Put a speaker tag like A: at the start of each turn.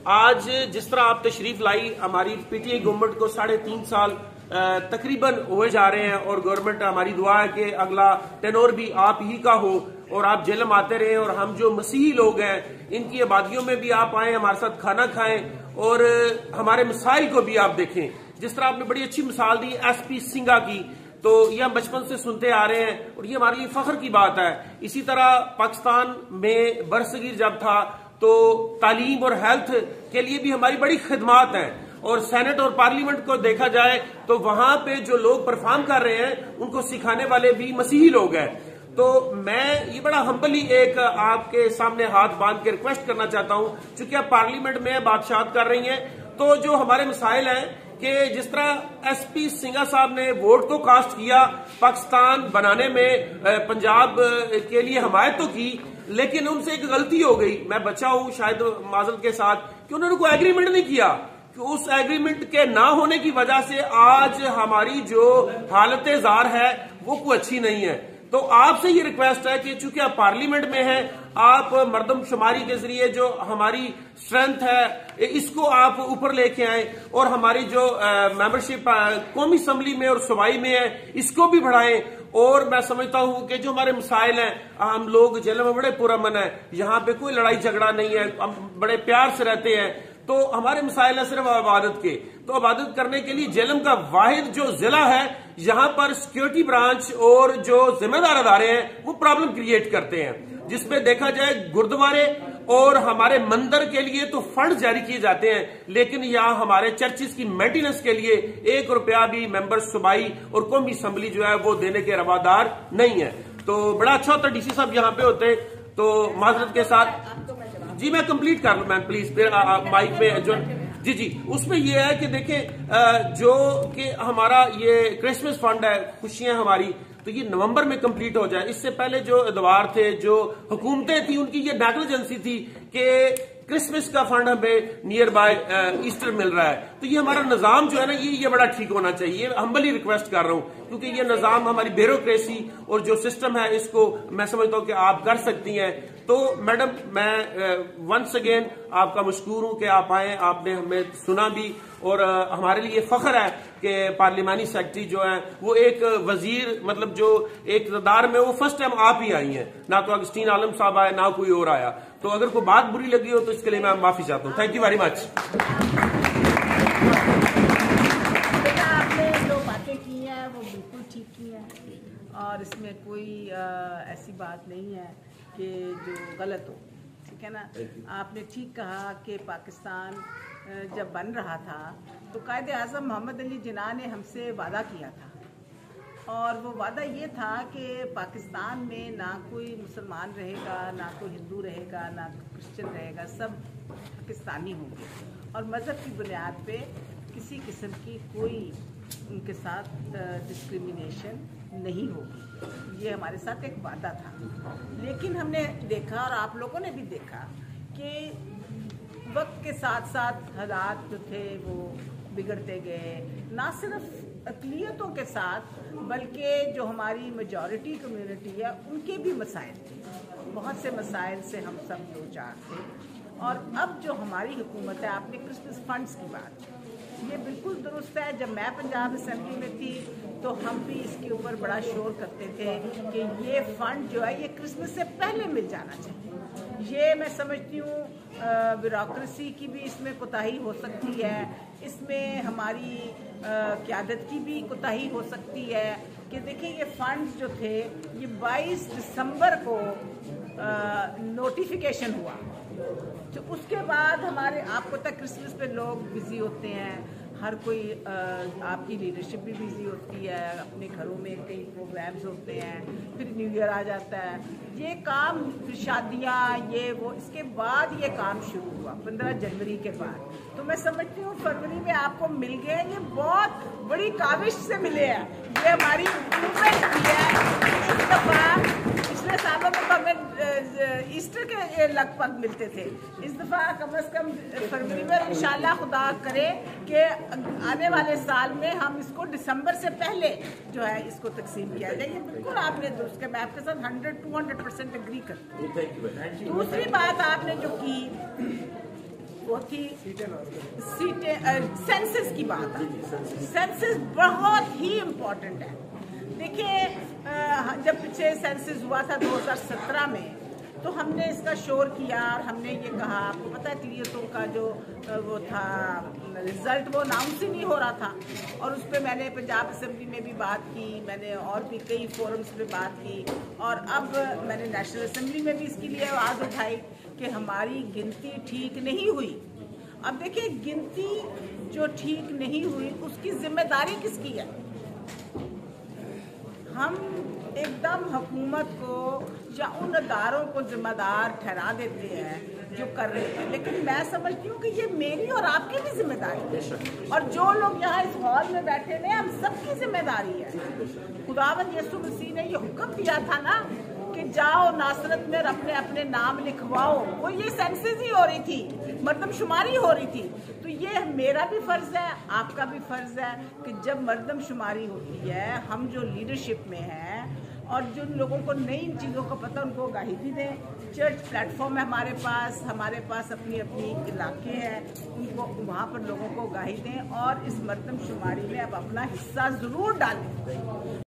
A: आज जिस तरह आप तशरीफ लाई, हमारी पीटीआई गवर्नमेंट को 3.5 साल तकरीबन हुए जा रहे हैं और गवर्नमेंट हमारी दुआ है कि अगला टेनोर भी आप ही का हो और आप जेलम आते रहे और हम जो मसीही लोग हैं इनकी आबादियों में भी आप आए, हमारे साथ खाना खाएं और हमारे मसाइल को भी आप देखें। जिस तरह आपने बड़ी अच्छी मिसाल दी एसपी सिंघा की, तो ये हम बचपन से सुनते आ रहे हैं और ये हमारे लिए फख्र की बात है। इसी तरह पाकिस्तान में बरसगीर जब था तो तालीम और हेल्थ के लिए भी हमारी बड़ी खिदमात हैं और सेनेट और पार्लियामेंट को देखा जाए तो वहां पे जो लोग परफॉर्म कर रहे हैं उनको सिखाने वाले भी मसीही लोग हैं। तो मैं ये बड़ा हम्बली एक आपके सामने हाथ बांध के रिक्वेस्ट करना चाहता हूं, चूंकि आप पार्लियामेंट में बातचीत कर रही हैं, तो जो हमारे मसाइल हैं कि जिस तरह एसपी सिंघा साहब ने वोट तो कास्ट किया, पाकिस्तान बनाने में पंजाब के लिए हमायत तो की, लेकिन उनसे एक गलती हो गई। मैं बच्चा हूं शायद माजरत के साथ कि उन्होंने कोई एग्रीमेंट नहीं किया कि उस एग्रीमेंट के ना होने की वजह से आज हमारी जो हालत जार है वो कोई अच्छी नहीं है। तो आपसे ये रिक्वेस्ट है कि चूंकि आप पार्लियामेंट में हैं, आप मर्दमशुमारी के जरिए जो हमारी स्ट्रेंथ है इसको आप ऊपर लेके आए और हमारी जो मेंबरशिप कौमी असम्बली में और सूबाई में है इसको भी बढ़ाएं। और मैं समझता हूं कि जो हमारे मसाइल हैं, हम लोग जेल में बड़े पुरअमन है, यहाँ पे कोई लड़ाई झगड़ा नहीं है, हम बड़े प्यार से रहते हैं। तो हमारे मसाइल है सिर्फ इबादत के, तो इबादत करने के लिए जेलम का वाहिद जो जिला है यहाँ पर सिक्योरिटी ब्रांच और जो जिम्मेदार अदारे हैं वो प्रॉब्लम क्रिएट करते हैं, जिसमें देखा जाए गुरुद्वारे और हमारे मंदिर के लिए तो फंड जारी किए जाते हैं, लेकिन यहाँ हमारे चर्चिस की मेंटेनेंस के लिए 1 रुपया भी मेंबर सूबाई और कौमी असम्बली जो है वो देने के रवादार नहीं है। तो बड़ा अच्छा होता डीसी साहब यहाँ पे होते। तो माजरत के साथ जी मैं कंप्लीट कर लूं मैम प्लीज, फिर माइक पे जो जी उसमें ये है कि देखें जो कि हमारा ये क्रिसमस फंड है, खुशियां हमारी, तो ये नवंबर में कंप्लीट हो जाए। इससे पहले जो इतवार थे, जो हुकूमतें थी, उनकी ये नेग्लिजेंसी थी कि क्रिसमस का फंड हमें नियर बाय ईस्टर मिल रहा है। तो ये हमारा निजाम जो है ना ये बड़ा ठीक होना चाहिए। हम्बली रिक्वेस्ट कर रहा हूं क्योंकि ये निजाम हमारी ब्यूरोक्रेसी और जो सिस्टम है इसको मैं समझता हूं कि आप कर सकती हैं। तो मैडम मैं वंस अगेन आपका मशकूर हूं कि आप आए, आपने हमें सुना भी और हमारे लिए फख्र है कि पार्लिमानी सेक्रेटरी जो है वो एक वजीर मतलब जो एक इक़्तिदार में वो फर्स्ट टाइम आप ही आई हैं, ना तो अगस्टीन आलम साहब आए ना कोई और आया। तो अगर कोई बात बुरी लगी हो तो इसके लिए मैं माफी चाहता हूँ। Thank you very much.
B: आपने जो बातें की हैं वो बिल्कुल ठीक की हैं और इसमें कोई ऐसी बात नहीं है कि जो गलत हो, ठीक है ना। आपने ठीक कहा कि पाकिस्तान जब बन रहा था तो कायदे आज़म मोहम्मद अली जिन्ना ने हमसे वादा किया था और वो वादा ये था कि पाकिस्तान में ना कोई मुसलमान रहेगा, ना कोई हिंदू रहेगा, ना क्रिश्चियन रहेगा, सब पाकिस्तानी होंगे और मज़हब की बुनियाद पे किसी किस्म की कोई उनके साथ डिस्क्रिमिनेशन नहीं होगी। ये हमारे साथ एक वादा था। लेकिन हमने देखा और आप लोगों ने भी देखा कि वक्त के साथ साथ हालात जो थे वो बिगड़ते गए, ना सिर्फ अक़लियतों के साथ बल्कि जो हमारी मेजॉरिटी कम्युनिटी है उनके भी मसाइल थे। बहुत से मसाइल से हम सब दो चार थे और अब जो हमारी हुकूमत है, आपने क्रिसमस फंड्स की बात, ये बिल्कुल दुरुस्त है। जब मैं पंजाब असम्बली में थी तो हम भी इसके ऊपर बड़ा शोर करते थे कि ये फंड जो है ये क्रिसमस से पहले मिल जाना चाहिए। ये मैं समझती हूँ ब्यूरोक्रेसी की भी इसमें कोताही हो सकती है, इसमें हमारी क़यादत की भी कोताही हो सकती है कि देखिए ये फंड जो थे ये 22 दिसंबर को नोटिफिकेशन हुआ, तो उसके बाद हमारे आपको तक क्रिसमस पे लोग बिजी होते हैं, हर कोई आपकी लीडरशिप भी बिजी होती है, अपने घरों में कई प्रोग्राम्स होते हैं, फिर न्यू ईयर आ जाता है, ये काम फिर शादियाँ ये वो, इसके बाद ये काम शुरू हुआ 15 जनवरी के बाद। तो मैं समझती हूँ फरवरी में आपको मिल गए, ये बहुत बड़ी काविश से मिले हैं, ये हमारी इम्प्रूवमेंट की है। इस दफ़ा पिछले सालों में हमें ईस्टर के लगभग मिलते थे, इस दफ़ा कम से कम फरवरी में, इंशाल्लाह खुदा करे कि आने वाले साल में हम इसको दिसंबर से पहले जो है इसको तकसीम किया जाए। ये बिल्कुल आपने दुरुस्त किया, मैं आपके साथ 100-200% एग्री करती हूँ। दूसरी बात आपने जो की वो थी सीटें, सेंसस की बात है। सेंसस बहुत ही इम्पोर्टेंट है। देखिए, जब पीछे सेंसस हुआ था 2017 में, तो हमने इसका शोर किया और हमने ये कहा, आपको पता है क्लियरों का जो वो था रिजल्ट, वो अनाउंस ही नहीं हो रहा था। और उस पर मैंने पंजाब असेंबली में भी बात की, मैंने और भी कई फोरम्स पे बात की, और अब मैंने नेशनल असेंबली में भी इसके लिए आवाज़ उठाई कि हमारी गिनती ठीक नहीं हुई। अब देखिए, गिनती जो ठीक नहीं हुई उसकी जिम्मेदारी किसकी है? हम एकदम हुकूमत को या उन अदारों को जिम्मेदार ठहरा देते हैं जो कर रहे हैं, लेकिन मैं समझती हूँ कि ये मेरी और आपकी भी जिम्मेदारी है, और जो लोग यहाँ इस हॉल में बैठे हैं हम सबकी जिम्मेदारी है। खुदावंद यीशु मसीह ने ये हुक्म दिया था ना कि जाओ नासरत में अपने अपने नाम लिखवाओ, वो ये सेंसस ही हो रही थी, मर्दमशुमारी हो रही थी। तो ये मेरा भी फर्ज है, आपका भी फर्ज है कि जब मर्दमशुमारी होती है, हम जो लीडरशिप में हैं और जिन लोगों को नई इन चीज़ों का पता, उनको आगाही भी दें। चर्च प्लेटफॉर्म है हमारे पास अपनी अपनी इलाके हैं, उनको वहाँ पर लोगों को आगाही दें और इस मर्दमशुमारी में अब अपना हिस्सा ज़रूर डालें।